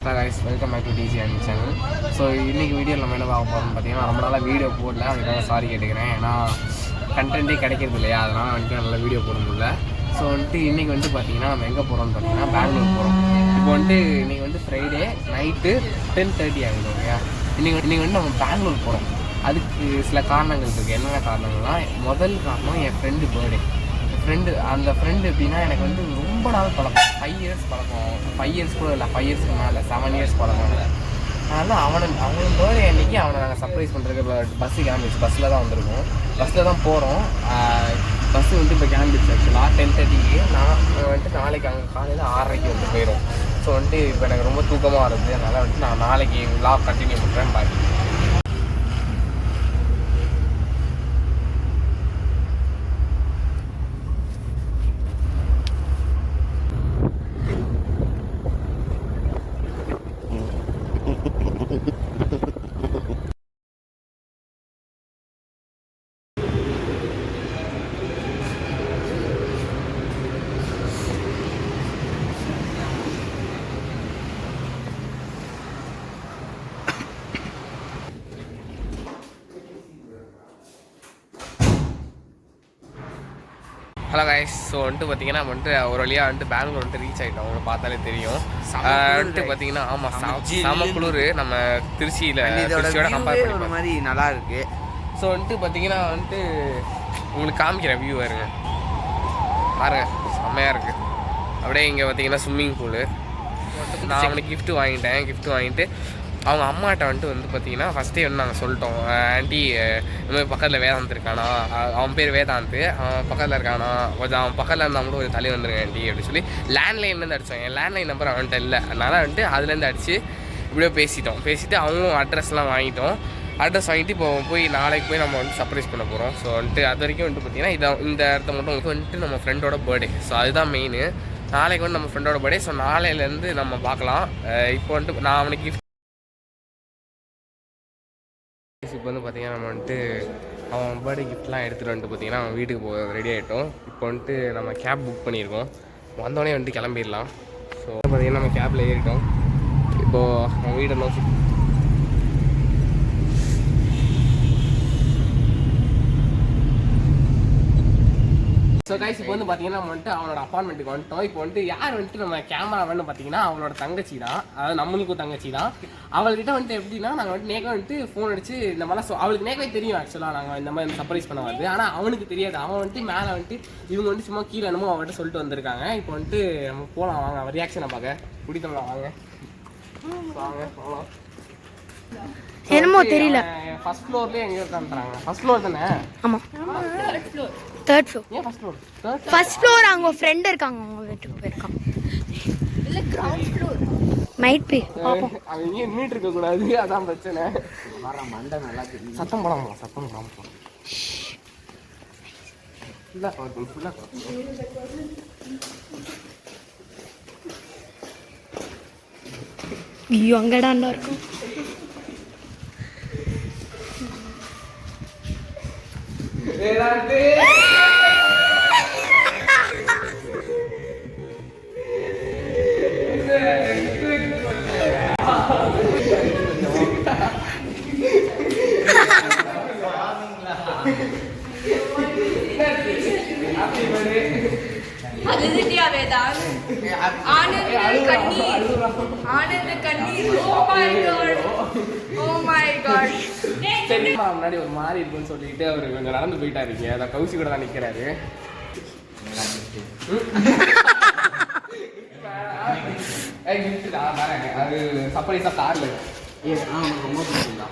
guys, welcome back to DG channel. So இன்றைக்கி வீடியோவில் நம்ம என்ன பார்க்க போகிறோம்னு பார்த்தீங்கன்னா ரொம்ப நாளாக வீடியோ போடல, அதுக்காக சாரி கேட்டுக்கிறேன். ஏன்னா கண்டென்ட்டே கிடைக்கிறது இல்லையா, அதனால் வந்துட்டு நல்லா வீடியோ போட முடியல. ஸோ வந்துட்டு இன்றைக்கி வந்துட்டு பார்த்தீங்கன்னா நம்ம எங்கே போகிறோம்னு பார்த்தீங்கன்னா பெங்களூர் போகிறோம். இப்போ வந்துட்டு இன்றைக்கி வந்து ஃப்ரைடே நைட்டு 10:30 ஆகிடும் இல்லையா. இன்றைக்கி வந்து நம்ம பெங்களூர் போகிறோம். அதுக்கு சில காரணங்கள் இருக்குது. என்னென்ன காரணங்கள்னால், முதல் காரணம் என் ஃப்ரெண்டு பர்த்டே. அந்த ஃப்ரெண்டு எப்படின்னா எனக்கு வந்து ரொம்ப நாள் பழக்கம், 5 இயர்ஸ் பழக்கம். 5 இயர்ஸ் கூட இல்லை, 5 இயர்ஸ்க்கு மேலே 7 இயர்ஸ் பழக்கம் இல்லை. அதனால் அவன் பர்த்டே அன்றைக்கி அவனை நாங்கள் சர்ப்ரைஸ் பண்ணுறதுக்கு பஸ்ஸு கிளம்பிடுச்சு. பஸ்ஸில் தான் வந்திருக்கோம், பஸ்ஸில் தான் போகிறோம். பஸ்ஸு வந்துட்டு இப்போ கிளம்பிடுச்சு. ஆக்சுவலாக 10:30க்கு. நான் வந்துட்டு நாளைக்கு அங்கே காலையில் 6:30 வந்து போயிடும். ஸோ வந்துட்டு இப்போ எனக்கு ரொம்ப தூக்கமாக வருது. அதனால் வந்துட்டு நான் நாளைக்கு விலாக் கண்டினியூ பண்ணுறேன். பாய். Hello guys. ஸோ வந்துட்டு பார்த்தீங்கன்னா வந்துட்டு ஒரு வழியாக வந்துட்டு பெங்களூர் வந்துட்டு ரீச் ஆகிட்டோம். அவங்க பார்த்தாலே தெரியும். வந்துட்டு பார்த்தீங்கன்னா ஆமாம், செம குளிர். நம்ம திருச்சியோட கம்பேர் பண்ணுற மாதிரி நல்லா இருக்குது. ஸோ வந்துட்டு பார்த்தீங்கன்னா வந்துட்டு உங்களுக்கு காமிக்கிறேன் வியூ பாருங்க செம்மையாக இருக்குது. அப்படியே இங்கே பார்த்தீங்கன்னா ஸ்விம்மிங் பூலு. நான் அவனுக்கு கிஃப்ட்டு வாங்கிட்டு அவங்க அம்மாட்ட வந்துட்டு பார்த்தீங்கன்னா ஃபஸ்ட்டே வந்து நாங்கள் சொல்லிட்டோம், ஆண்டி இந்த மாதிரி பக்கத்தில் வேதாந்த் இருக்கானா, அவன் பேர் வேதாந்த், அவன் பக்கத்தில் இருக்கானா, கொஞ்சம் அவன் பக்கத்தில் இருந்தால் மட்டும் கொஞ்சம் தள்ளி வந்துருங்க ஆண்டி அப்படின்னு சொல்லி லேண்ட்லைன்லேருந்து அடித்தோம். என் லேண்ட்லைன் நம்பர் அவன்கிட்ட இல்லை, அதனால் வந்துட்டு அதுலேருந்து அடித்து இப்படியே பேசிட்டு அவங்களும் அட்ரஸ்லாம் வாங்கிட்டோம். அட்ரஸ் வாங்கிட்டு இப்போ நாளைக்கு போய் நம்ம வந்து சர்ப்ரைஸ் பண்ண போகிறோம். ஸோ வந்துட்டு அது வரைக்கும் வந்துட்டு பார்த்தீங்கன்னா இந்த இடத்த மட்டும் உங்களுக்கு வந்துட்டு நம்ம ஃப்ரெண்டோட பர்த்டே. ஸோ அதுதான் மெயின். நாளைக்கு வந்து நம்ம ஃப்ரெண்டோட பர்த்டே. ஸோ நாளையிலேருந்து நம்ம பார்க்கலாம். இப்போ வந்துட்டு நான் அவனுக்கு கிஃப்ட் இப்போ வந்து பார்த்தீங்கன்னா நம்ம வந்துட்டு அவன் பர்த்டே கிஃப்ட்லாம் எடுத்துகிட்டு வந்துட்டு பார்த்தீங்கன்னா அவன் வீட்டுக்கு போக ரெடி ஆகிட்டோம். இப்போ வந்துட்டு நம்ம கேப் புக் பண்ணியிருக்கோம். வந்தோடனே வந்துட்டு கிளம்பிடலாம். ஸோ பார்த்தீங்கன்னா நம்ம கேப்பில் ஏறிட்டோம். இப்போது அவன் வீடை நோக்கி ஸோ கைஸ் இப்போ வந்து பார்த்தீங்கன்னா நம்ம வந்துட்டு அவனோட அப்பார்ட்மெண்ட்டுக்கு வந்துட்டோம். இப்போ வந்துட்டு யார் வந்துட்டு நம்ம கேமராமேன் பார்த்தீங்கன்னா அவளோட தங்கச்சி தான், அதாவது நம்மளுக்கும் தங்கச்சி தான். அவள்கிட்ட வந்துட்டு எப்படின்னா நாங்கள் வந்துட்டு நேக்கா வந்துட்டு ஃபோன் அடிச்சு இந்த மாதிரிலாம் அவளுக்கு நேக்கவே தெரியும் ஆக்சுவலாக நாங்கள் இந்த மாதிரி சர்ப்ரைஸ் பண்ண வருது. ஆனால் அவனுக்கு தெரியாது. அவன் வந்துட்டு மேலே வந்துட்டு இவங்க வந்துட்டு சும்மா கீழே என்னமோ அவன்கிட்ட சொல்லிட்டு வந்திருக்காங்க. இப்போ வந்துட்டு நம்ம போகலாம், வாங்க அவன் ரியாக்ஷனை பார்க்க பிடித்தோம்லாம். வாங்க போகலாம். என்னமோ தெரியல. ஃபர்ஸ்ட் ஃப்ளோர்லயே எங்க உட்கார்ந்துறாங்க. ஃபர்ஸ்ட் ஃப்ளோர் தானே? ஆமா, தேர்ட் ஃப்ளோர். ஏன் ஃபர்ஸ்ட் ஃப்ளோர்? ஃபர்ஸ்ட் ஃப்ளோர் அவங்க ஃப்ரெண்ட் இருக்காங்க, அவங்க வீட்டுக்கு போயிருக்காங்க. இல்ல கிரவுண்ட் ஃப்ளோர் மைட் பி. பாப்போம். அவங்க இங்க நின்னுட்டு இருக்க கூடாது, அதான் பிரச்சனை. வர மண்டை நல்லா தெரியும். சத்தம் போடாம போ. ஃபுல்லா ஐயோ அங்கடாண்டா இருக்கும். முன்னாடி ஒரு மாதிரி இருக்குன்னு சொல்லிட்டு அவரு கொஞ்சம் நடந்து போயிட்டாருங்க. அதான் கௌசி கூட தான் நிக்கிறாரு. அது சர்ப்ரைஸா கார்ல ரொம்ப பிடிச்சிருந்தா.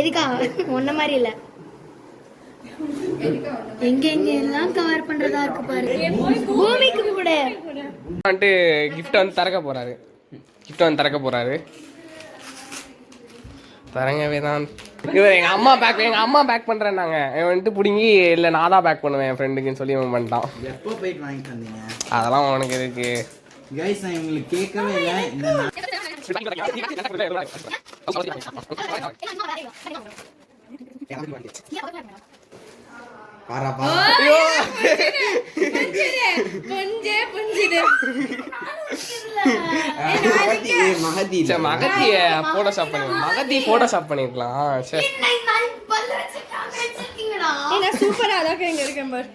எதுக்கா ஒன்ன மாதிரி இல்ல, எங்க எல்லாம் கவர் பண்றதா இருக்கு பாரு. பூமிக்கு கூட வந்துட்டு கிஃப்ட் வந்து திறக்க போறாரு. தரங்கவே தான் இவர் எங்கள் அம்மா பேக் பண்ணுறேன்னாங்க. இவன் வந்துட்டு பிடிங்கி இல்லை நான் தான் பேக் பண்ணுவேன் என் ஃப்ரெண்டுக்குன்னு சொல்லி இவன் பண்ணிட்டான். எப்போ போயிட்டு வாங்கிட்டு வந்தீங்க? அதெல்லாம் உனக்கு எதுக்கு, கைஸ் நான் உங்களுக்கு கேட்கவே இல்லை இந்த பாராப்பா மகத்திய போட்டோஷாப் பண்ணிருக்கலாம். சரி சூப்பரா அதான் எங்க இருக்கேன் பாரு.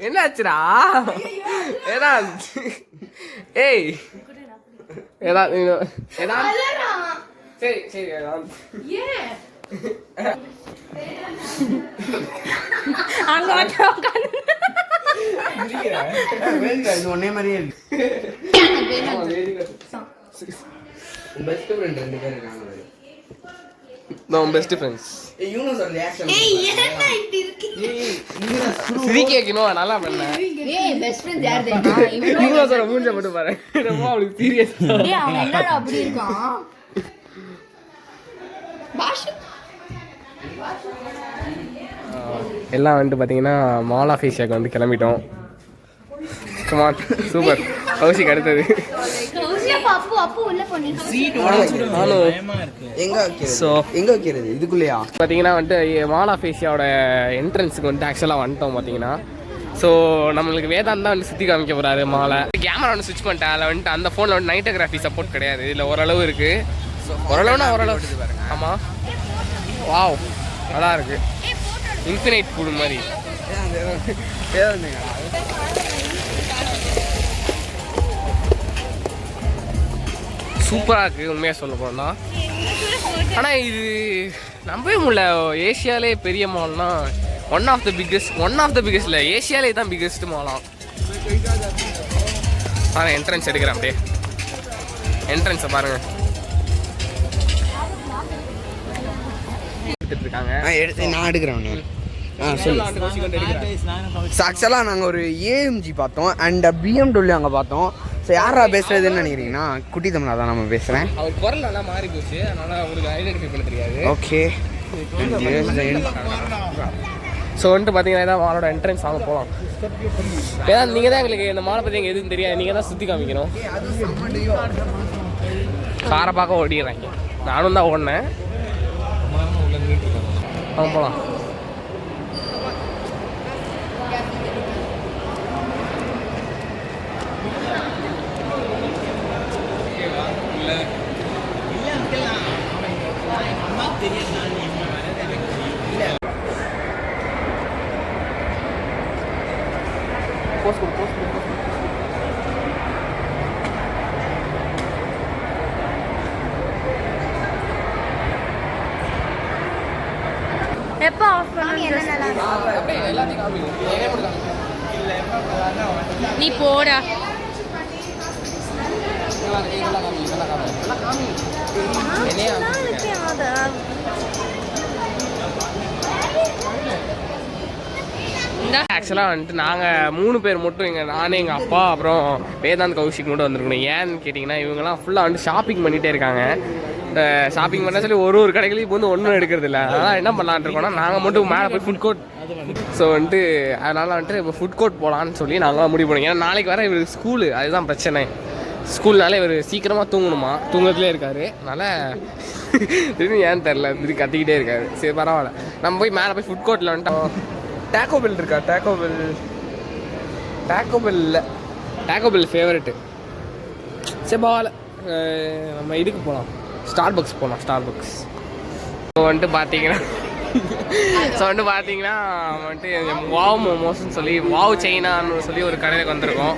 என்னாச்சுடா? ஏய் சரி சரி ஒன்னே மாதிரியே இருக்கு. பெஸ்ட் ஃப்ரெண்ட் 2 பேர் இருக்காங்க. Best friends. யூனஸ் ரியாக்ஷன் சிரிக்கணும் நல்லா பண்ண. பெஸ்ட் ஃப்ரெண்ட் யார் தெரியுமா? யூனஸோட மூஞ்ச மட்டும் பாரு. ரொம்ப அவளுக்கு சீரியஸ். அவன் என்னடா அப்படி இருக்கான்? எல்லாம் வந்துட்டு பார்த்தீங்கன்னா மால் ஆஃப் ஏஷியாவுக்கு வந்து கிளம்பிட்டோம். Come on super. கௌஷிக் அடுத்தது எங்க வைக்கிறது இதுக்குள்ளேயா பார்த்தீங்கன்னா வந்துட்டு மால் ஆஃப் ஏஷியாவோட என்ட்ரன்ஸுக்கு வந்துட்டு ஆக்சுவலாக வந்துட்டோம் பார்த்தீங்கன்னா. ஸோ நம்மளுக்கு வேதாந்த் தான் வந்து சுற்றி காமிக்க போகிறாரு மாலை. கேமரா வந்து ஸ்விட்ச் பண்ணிட்டேன். அதில் வந்துட்டு அந்த ஃபோனில் வந்து நைட்டோகிராஃபி சப்போர்ட் கிடையாது. இதில் ஓரளவு இருக்குது. ஓரளவுனா ஓரளவு பாருங்க. ஆமாம் வாவ் நல்லா இருக்குது. இன்ஃபினைட் ஃபுட் மாதிரி. சூப்பராக இருக்குது உண்மையாக சொல்ல போனா. ஆனால் இது நம்பவே முடியல. ஏஷியாலே பெரிய மால்னா ஒன் ஆஃப் த பிக்கெஸ்ட் இல்லை ஏஷியாலே தான் பிக்கெஸ்ட் மாலாம். ஆனால் என்ட்ரன்ஸ் எடுக்கிறேன் அப்படியே. என்ட்ரன்ஸை பாருங்கள். நான் எடுக்கிறேன். ஆக்சுவலாக நாங்கள் ஒரு ஏஎம்ஜி பார்த்தோம் அண்ட் பிஎம்டபிள்யூ அங்கே பார்த்தோம். ஸோ யாரா பேசுறதுன்னு நினைக்கிறீங்கன்னா குட்டி தமிழா தான் நம்ம பேசுகிறேன். அவர் குரல் நல்லா மாறி போச்சு. அதனால் அவருக்கு ஐடென்டிஃபை பண்ண தெரியாது. ஓகே ஸோ வந்துட்டு பார்த்தீங்கன்னா இதான் மாலோட என்ட்ரன்ஸ் ஆக போகலாம். ஏன்னா நீங்கள் தான் எங்களுக்கு இந்த மாலை பற்றி எங்களுக்கு எதுவும் தெரியாது. நீங்கள் தான் சுற்றி காமிக்கணும். காரை பார்க்க ஓடிடுறாங்க. நானும் தான் ஓடினேன். போகலாம். எப்போ ஆஃப் நீ போடா. ஆக்சுவலாக வந்துட்டு நாங்கள் 3 பேர் மட்டும் இங்கே நானே எங்கள் அப்பா அப்புறம் வேதாந்த் கௌஷிக் மட்டும் வந்திருக்கணும். ஏன்னு கேட்டிங்கன்னா இவங்கெல்லாம் ஃபுல்லாக வந்து ஷாப்பிங் பண்ணிகிட்டே இருக்காங்க. ஷாப்பிங் பண்ண சொல்லி ஒரு கடைகளையும் இப்போ வந்து ஒன்றும் எடுக்கிறது இல்லை. அதனால் என்ன பண்ணலான்னு இருக்கோம்னா நாங்கள் மட்டும் மேலே போய் ஃபுட் கோர்ட். ஸோ வந்துட்டு அதனால் வந்துட்டு இப்போ ஃபுட் கோர்ட் போகலான்னு சொல்லி நாங்களாம் முடிவு பண்ணோம். ஏன்னா நாளைக்கு வர இவர் ஸ்கூலு, அதுதான் பிரச்சனை. ஸ்கூல்னாலே இவர் சீக்கிரமாக தூங்கணுமா, தூங்கத்துலேயே இருக்கார். அதனால் திடீர்னு ஏன்னு தெரில திடீர்னு கத்திக்கிட்டே இருக்காரு. சரி பரவாயில்ல, நம்ம போய் மேலே போய் ஃபுட் கோர்ட்டில் வந்துட்டோம். டேக்கோ பெல் இருக்கா? டேக்கோ பெல் இல்லை, டேக்கோ பெல் ஃபேவரெட்டு. சரி பரவாயில்ல, நம்ம இதுக்கு போகலாம், ஸ்டார்பக்ஸ் போகலாம். ஸ்டார்பக்ஸ் வந்துட்டு பார்த்தீங்கன்னா வந்துட்டு வாவ் மோமோஸ்ன்னு சொல்லி வாவ் சைனான்னு சொல்லி ஒரு கடைக்கு வந்திருக்கோம்.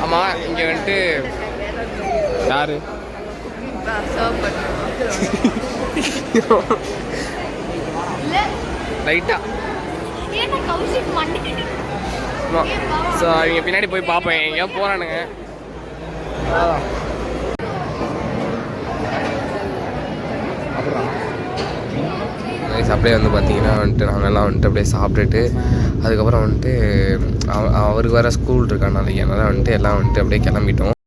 ஆமாம், இங்கே வந்துட்டு யாரு ரைட்டா. ஸோ அவங்க பின்னாடி போய் பார்ப்பேன், எங்கேயோ போகிறானுங்க. அப்படியே வந்து பார்த்தீங்கன்னா வந்துட்டு நாங்கள்லாம் வந்துட்டு அப்படியே சாப்பிட்டுட்டு அதுக்கப்புறம் வந்துட்டு அவருக்கு வேறு ஸ்கூல் இருக்கானால அதனால் வந்துட்டு எல்லாம் வந்துட்டு அப்படியே கிளம்பிட்டோம்.